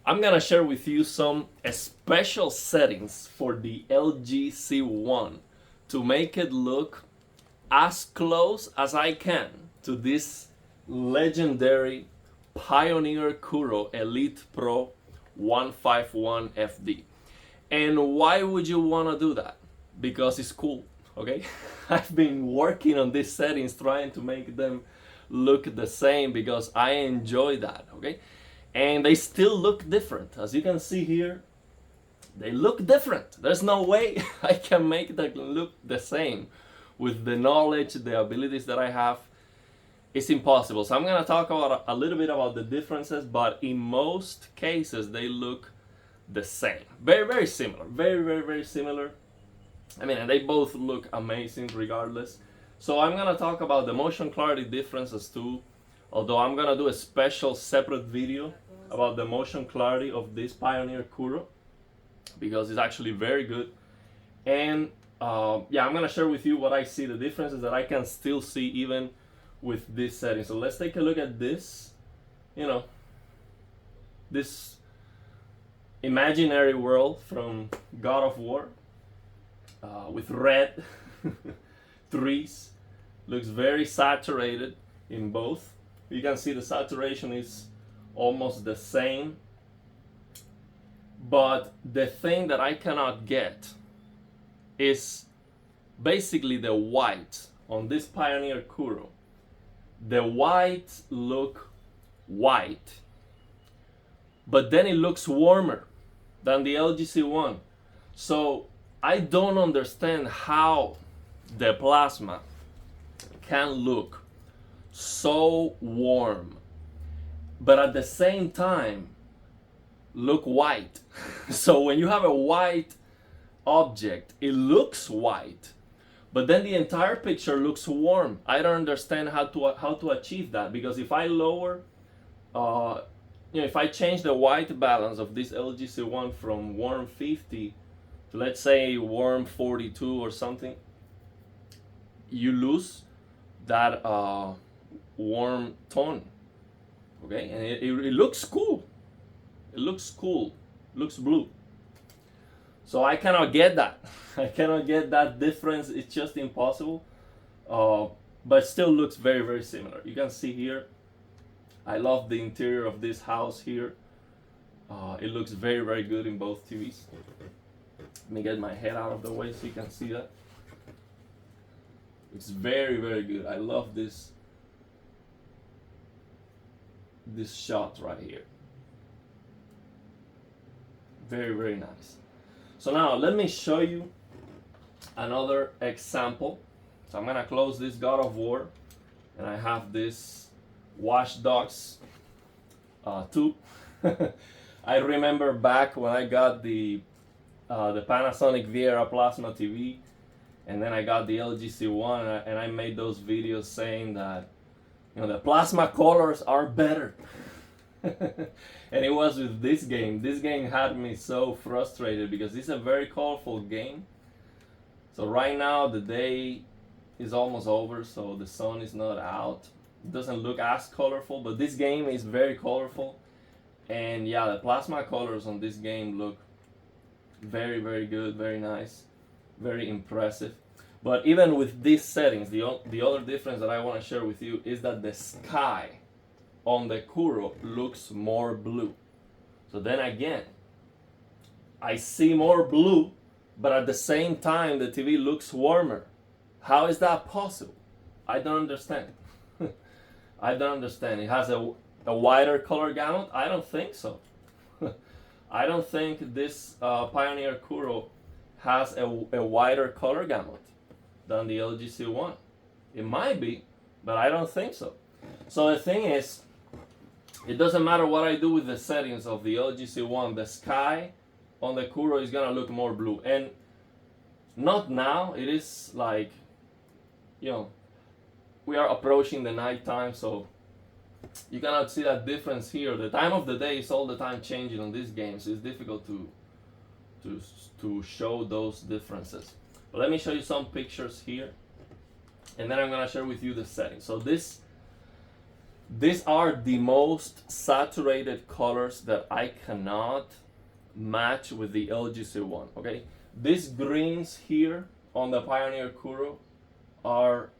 I'm gonna share with you some special settings for the LG C1 to make it look as close as I can to this legendary Pioneer Kuro Elite Pro 151 FD. And why would you want to do that? Because it's cool, okay? I've been working on these settings trying to make them look the same because I enjoy that, okay? And they still look different. As you can see here, they look different. There's no way I can make them look the same with the knowledge, the abilities that I have. It's impossible. So I'm gonna talk about a little bit about the differences, but in most cases they look the same. Very, very similar. Very, very, very similar. I mean, and they both look amazing regardless. So I'm gonna talk about the motion clarity differences too, although I'm gonna do a special separate video about the motion clarity of this Pioneer Kuro because it's actually very good. And yeah, I'm gonna share with you what I see, the differences that I can still see even with this setting. So let's take a look at this, this imaginary world from God of War with red trees. Looks very saturated in both. You can see the saturation is almost the same, but the thing that I cannot get is basically the white on this Pioneer Kuro. The whites look white, but then it looks warmer than the LG C1. So I don't understand how the plasma can look so warm, but at the same time look white. So when you have a white object, it looks white, but then the entire picture looks warm. I don't understand how to achieve that, because if I lower, if I change the white balance of this LG C1 from warm 50 to, let's say, warm 42 or something, you lose that warm tone, okay? And it looks cool. It looks cool. Looks blue. So I cannot get that. I cannot get that difference. It's just impossible. But still looks very, very similar. You can see here, I love the interior of this house here. It looks very, very good in both TVs. Let me get my head out of the way so you can see that. It's very, very good. I love this shot right here. Very, very nice. So now let me show you another example. So I'm gonna close this God of War, and I have this Watch Dogs 2. I remember back when I got the Panasonic Viera Plasma TV, and then I got the LG C1, and I made those videos saying that the plasma colors are better. And it was with this game. This game had me so frustrated because it's a very colorful game. So right now the day is almost over, so the sun is not out. It doesn't look as colorful, but this game is very colorful. And yeah, the plasma colors on this game look very, very good, very nice, very impressive. But even with these settings, the other difference that I want to share with you is that the sky on the Kuro looks more blue. So then again, I see more blue, but at the same time the TV looks warmer. How is that possible? I don't understand. I don't understand. It has a wider color gamut? I don't think so. I don't think this Pioneer Kuro has a wider color gamut than the LG C1. It might be, but I don't think so. So the thing is, it doesn't matter what I do with the settings of the LG C1, the sky on the Kuro is gonna look more blue. And not now, it is like, we are approaching the night time, so you cannot see that difference here. The time of the day is all the time changing on these games. It's difficult to show those differences. But let me show you some pictures here, and then I'm gonna share with you the settings. So this These are the most saturated colors that I cannot match with the LG C1, okay? These greens here on the Pioneer Kuro are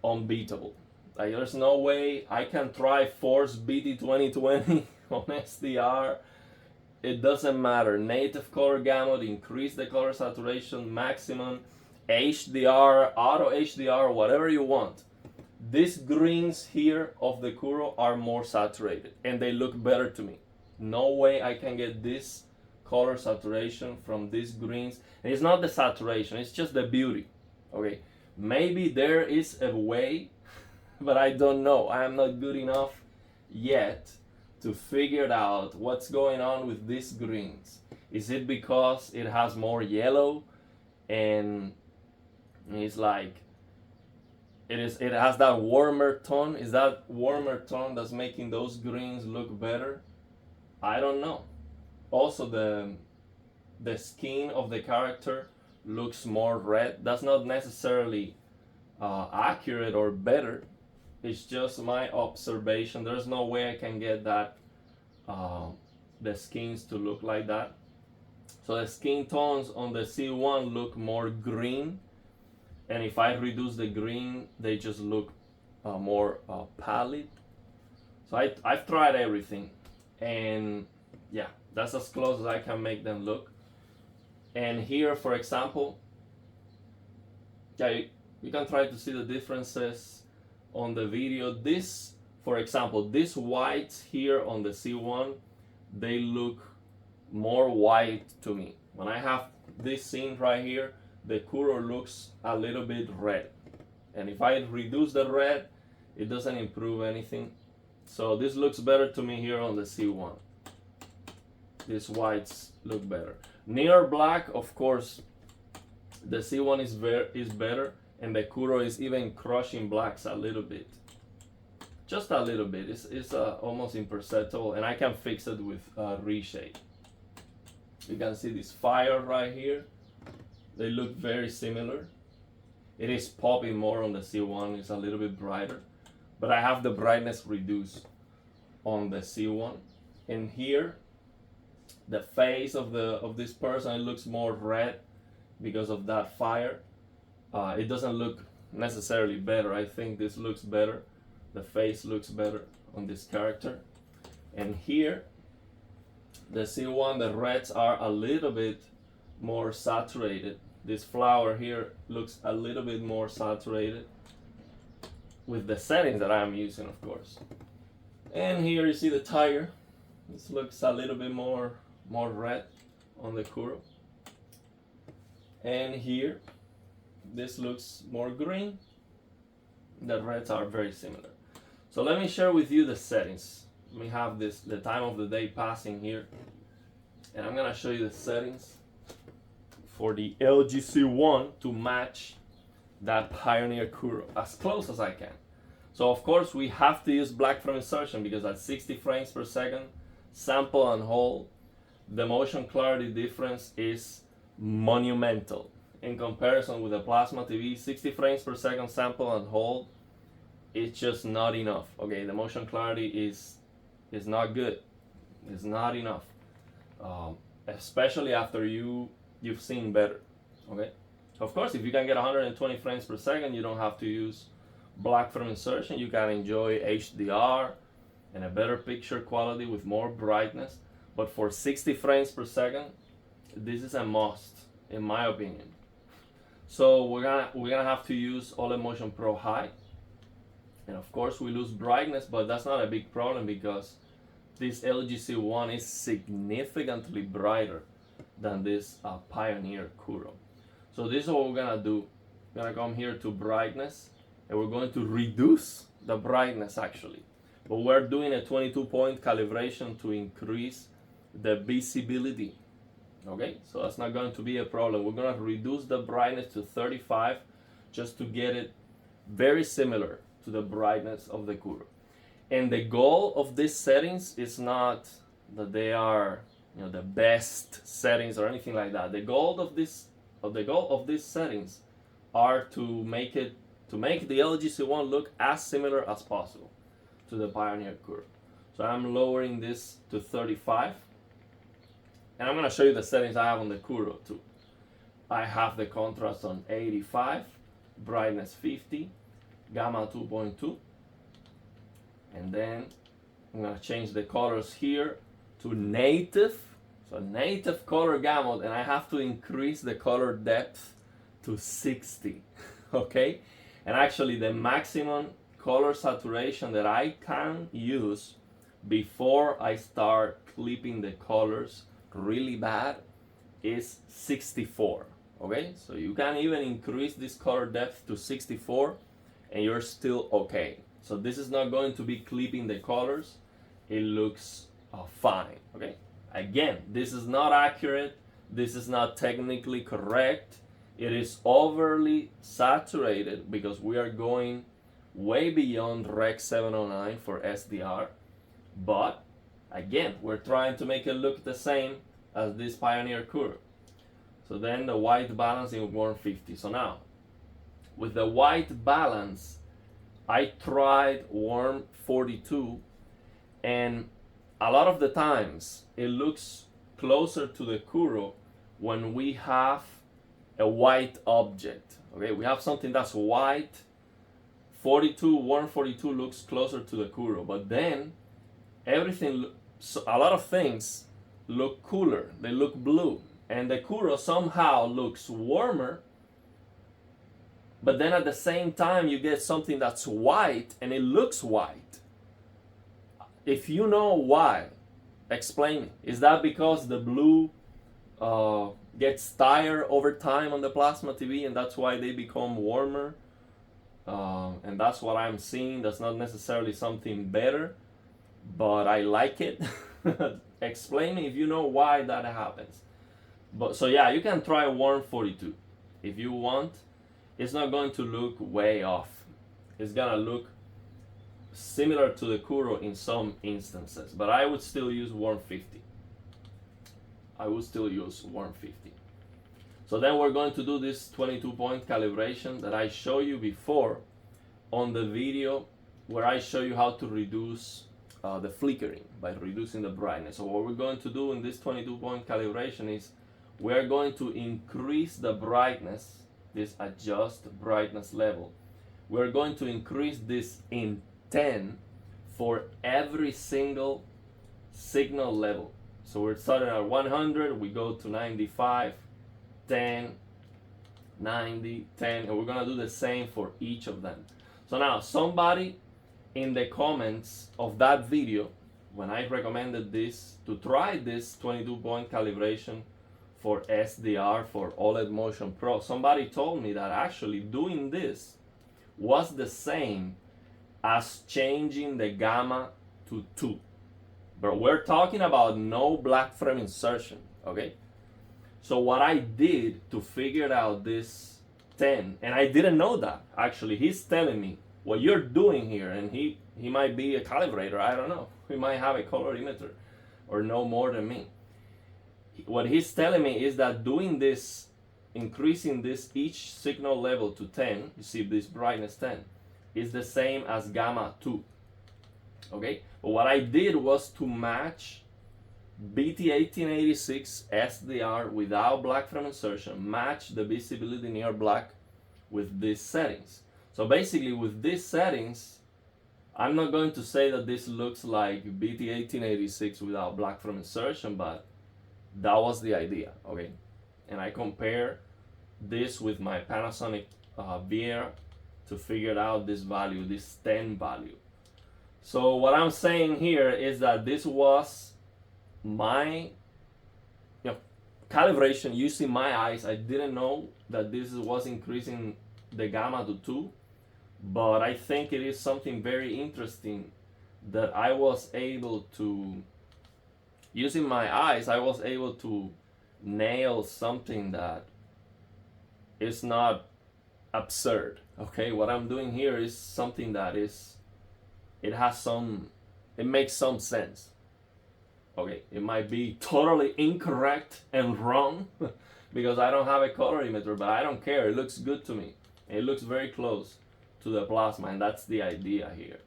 unbeatable. Like, there's no way I can try Force BT 2020 on SDR. It doesn't matter. Native color gamut, increase the color saturation, maximum, HDR, auto HDR, whatever you want. These greens here of the Kuro are more saturated and they look better to me. No way I can get this color saturation from these greens. And it's not the saturation, it's just the beauty. Okay, maybe there is a way, but I don't know. I am not good enough yet to figure out what's going on with these greens. Is it because it has more yellow and it's like it has that warmer tone? Is that warmer tone that's making those greens look better? I don't know. Also, the skin of the character looks more red. That's not necessarily accurate or better. It's just my observation. There's no way I can get that the skins to look like that. So the skin tones on the C1 look more green, and if I reduce the green, they just look more pallid. So I've tried everything, and yeah, that's as close as I can make them look. And here, for example, yeah, you can try to see the differences on the video. This, for example, these whites here on the C1, they look more white to me. When I have this scene right here, the Kuro looks a little bit red. And if I reduce the red, it doesn't improve anything. So this looks better to me here on the C1. These whites look better. Near black, of course, the C1 is better, and the Kuro is even crushing blacks a little bit. Just a little bit. It's almost imperceptible, and I can fix it with reshade. You can see this fire right here. They look very similar. It is popping more on the C1. It's a little bit brighter, but I have the brightness reduced on the C1. And here, the face of this person, it looks more red because of that fire. It doesn't look necessarily better. I think this looks better. The face looks better on this character. And here, the C1, the reds are a little bit more saturated. This flower here looks a little bit more saturated with the settings that I'm using, of course. And here you see the tire. This looks a little bit more red on the Kuro. And here, this looks more green. The reds are very similar. So let me share with you the settings. We have the time of the day passing here, and I'm gonna show you the settings for the LG C1 to match that Pioneer Kuro as close as I can. So of course we have to use black frame insertion because at 60 frames per second, sample and hold, the motion clarity difference is monumental. In comparison with a plasma TV, 60 frames per second sample and hold, it's just not enough. Okay, the motion clarity is not good. It's not enough, especially after you've seen better. Okay, of course, if you can get 120 frames per second, you don't have to use black frame insertion. You can enjoy HDR and a better picture quality with more brightness. But for 60 frames per second, this is a must, in my opinion. So we're gonna have to use OLED Motion Pro High, and of course we lose brightness, but that's not a big problem because this LG C1 is significantly brighter than this Pioneer Kuro. So this is what we're gonna do. We're gonna come here to brightness, and we're going to reduce the brightness actually. But we're doing a 22-point calibration to increase the visibility. Okay, so that's not going to be a problem. We're gonna reduce the brightness to 35 just to get it very similar to the brightness of the Kuro. And the goal of these settings is not that they are, the best settings or anything like that. The goal of these settings are to make the LG C1 look as similar as possible, to to the Pioneer Kuro. So I'm lowering this to 35. And I'm going to show you the settings I have on the Kuro too. I have the contrast on 85, brightness 50, gamma 2.2. And then I'm going to change the colors here to native. So native color gamut, and I have to increase the color depth to 60. Okay? And actually the maximum color saturation that I can use before I start clipping the colors really bad is 64. Okay, so you can even increase this color depth to 64 and you're still okay. So this is not going to be clipping the colors. It looks fine. Okay, again, this is not accurate. This is not technically correct. It is overly saturated because we are going way beyond Rec 709 for SDR. But again, we're trying to make it look the same as this Pioneer Kuro. So then the white balance in 150. So now, with the white balance, I tried warm 42, and a lot of the times it looks closer to the Kuro when we have a white object. Okay, we have something that's white. 42, warm 42 looks closer to the Kuro, but then everything, so a lot of things look cooler. They look blue, and the Kuro somehow looks warmer. But then at the same time, you get something that's white and it looks white. If you know why, explain it. Is that because the blue gets tired over time on the plasma TV and that's why they become warmer? And that's what I'm seeing. That's not necessarily something better, but I like it. Explain me if you know why that happens. But so yeah, you can try warm 42 if you want. It's not going to look way off. It's gonna look similar to the Kuro in some instances, but I would still use warm 50. I would still use warm 50. So then we're going to do this 22-point calibration that I showed you before on the video where I show you how to reduce the flickering by reducing the brightness. So what we're going to do in this 22-point calibration is we're going to increase the brightness, this adjust brightness level. We're going to increase this in 10 for every single signal level. So we're starting at 100, we go to 95, 10, 90, 10, and we're gonna do the same for each of them. So now somebody in the comments of that video, when I recommended this, to try this 22-point calibration for SDR for OLED Motion Pro, somebody told me that actually doing this was the same as changing the gamma to 2. But we're talking about no black frame insertion, okay? So what I did to figure out this 10, and I didn't know that, actually, he's telling me what you're doing here, and he might be a calibrator, I don't know. He might have a colorimeter or know more than me. What he's telling me is that doing this, increasing this each signal level to 10, you see this brightness 10, is the same as gamma 2. Okay? But what I did was to match BT1886 SDR without black frame insertion, match the visibility near black with these settings. So basically with these settings, I'm not going to say that this looks like BT1886 without black frame insertion, but that was the idea, okay? And I compare this with my Panasonic VR to figure out this value, this 10 value. So what I'm saying here is that this was my calibration using my eyes. I didn't know that this was increasing the gamma to 2, but I think it is something very interesting that I was able to, using my eyes, I was able to nail something that is not absurd. Okay, what I'm doing here is something that is, it makes some sense. Okay, it might be totally incorrect and wrong because I don't have a colorimeter, but I don't care. It looks good to me. It looks very close to the plasma, and that's the idea here.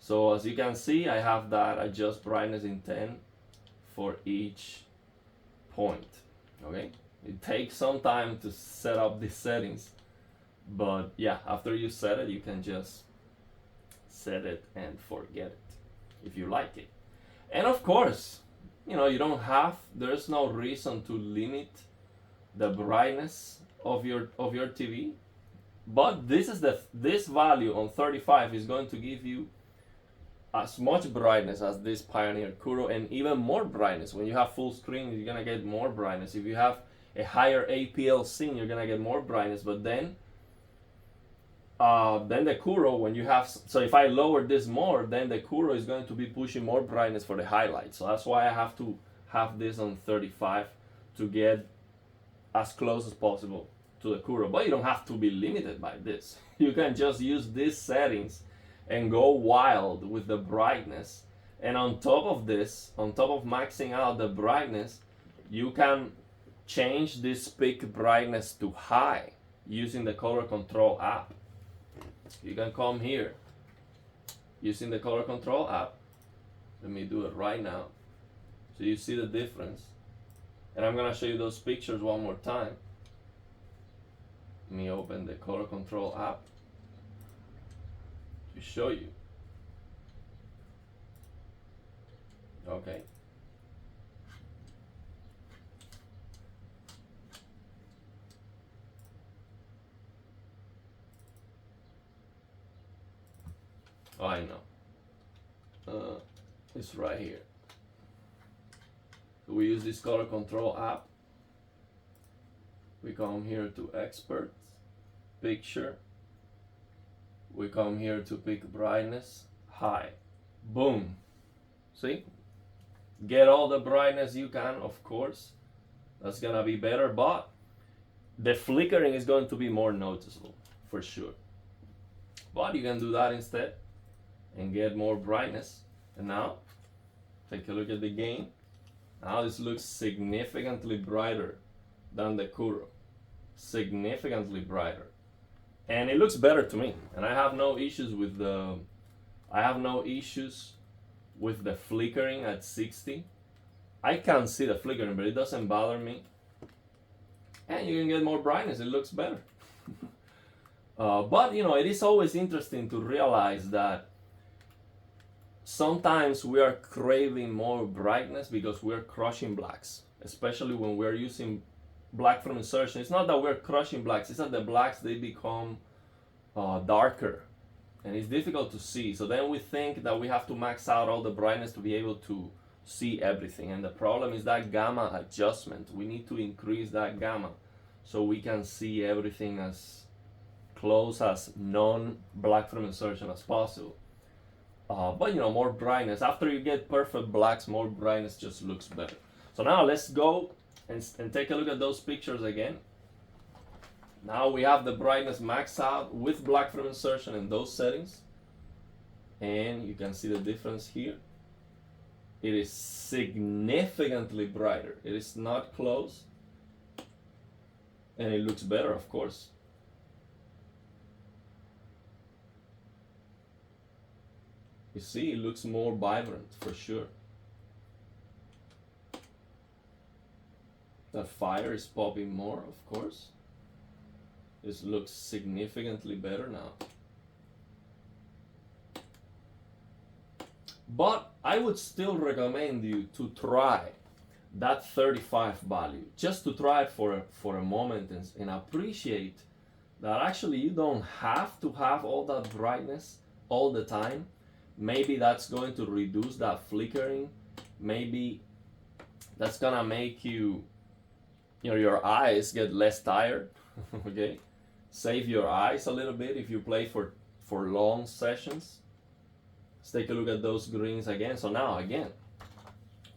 So as you can see, I have that adjust brightness in 10 for each point. Okay, it takes some time to set up these settings, but yeah, after you set it, you can just set it and forget it if you like it. And of course, you know, you don't have, there's no reason to limit the brightness of your TV, but this value on 35 is going to give you as much brightness as this Pioneer Kuro, and even more brightness. When you have full screen, you're gonna get more brightness. If you have a higher APL scene, you're gonna get more brightness. But then the Kuro, when you have, so if I lower this more, then the Kuro is going to be pushing more brightness for the highlights. So that's why I have to have this on 35 to get as close as possible to the Kuro. But you don't have to be limited by this. You can just use these settings and go wild with the brightness. And on top of this, on top of maxing out the brightness, you can change this peak brightness to high using the color control app. You can come here using the color control app. Let me do it right now so you see the difference. And I'm gonna show you those pictures one more time. Let me open the color control app to show you. Okay. Oh, I know. It's right here. So we use this color control app. We come here to expert, picture. We come here to pick brightness, high. Boom. See? Get all the brightness you can, of course. That's gonna be better, but the flickering is going to be more noticeable, for sure. But you can do that instead and get more brightness. And now, take a look at the gain. Now this looks significantly brighter than the Kuro. Significantly brighter. And it looks better to me. And I have no issues with the flickering at 60. I can see the flickering, but it doesn't bother me. And you can get more brightness, it looks better. But you know, it is always interesting to realize that sometimes we are craving more brightness because we're crushing blacks, especially when we're using black from insertion. It's not that we're crushing blacks, it's that the blacks, they become darker and it's difficult to see. So then we think that we have to max out all the brightness to be able to see everything. And the problem is that gamma adjustment. We need to increase that gamma so we can see everything as close as non-black from insertion as possible. But you know, more brightness. After you get perfect blacks, more brightness just looks better. So now let's go and take a look at those pictures again. Now we have the brightness maxed out with black from insertion in those settings. And you can see the difference here. It is significantly brighter. It is not close. And it looks better, of course. You see, it looks more vibrant for sure. The fire is popping more, of course. This looks significantly better now. But I would still recommend you to try that 35 value, just to try it for a moment and appreciate that actually you don't have to have all that brightness all the time. Maybe that's going to reduce that flickering. Maybe that's gonna make you know, your eyes get less tired. Okay, save your eyes a little bit if you play for long sessions. Let's take a look at those greens again. So now again,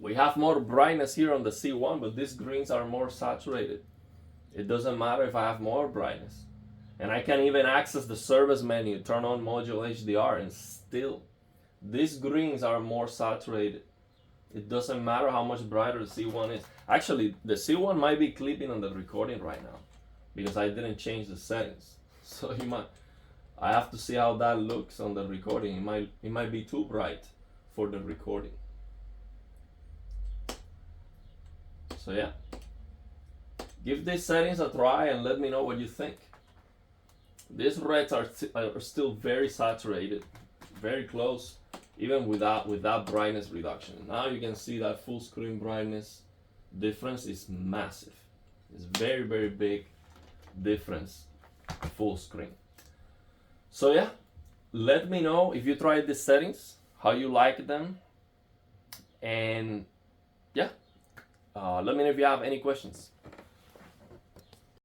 we have more brightness here on the C1, but these greens are more saturated. It doesn't matter if I have more brightness. And I can even access the service menu, turn on module HDR, and still these greens are more saturated. It doesn't matter how much brighter the C1 is. Actually, the C1 might be clipping on the recording right now because I didn't change the settings. So you might, I have to see how that looks on the recording. It might be too bright for the recording. So yeah, give these settings a try and let me know what you think. These reds are still very saturated, very close, even without brightness reduction. Now you can see that full screen brightness difference is massive. It's very, very big difference full screen. So yeah, let me know if you tried these settings, how you like them, and yeah, let me know if you have any questions.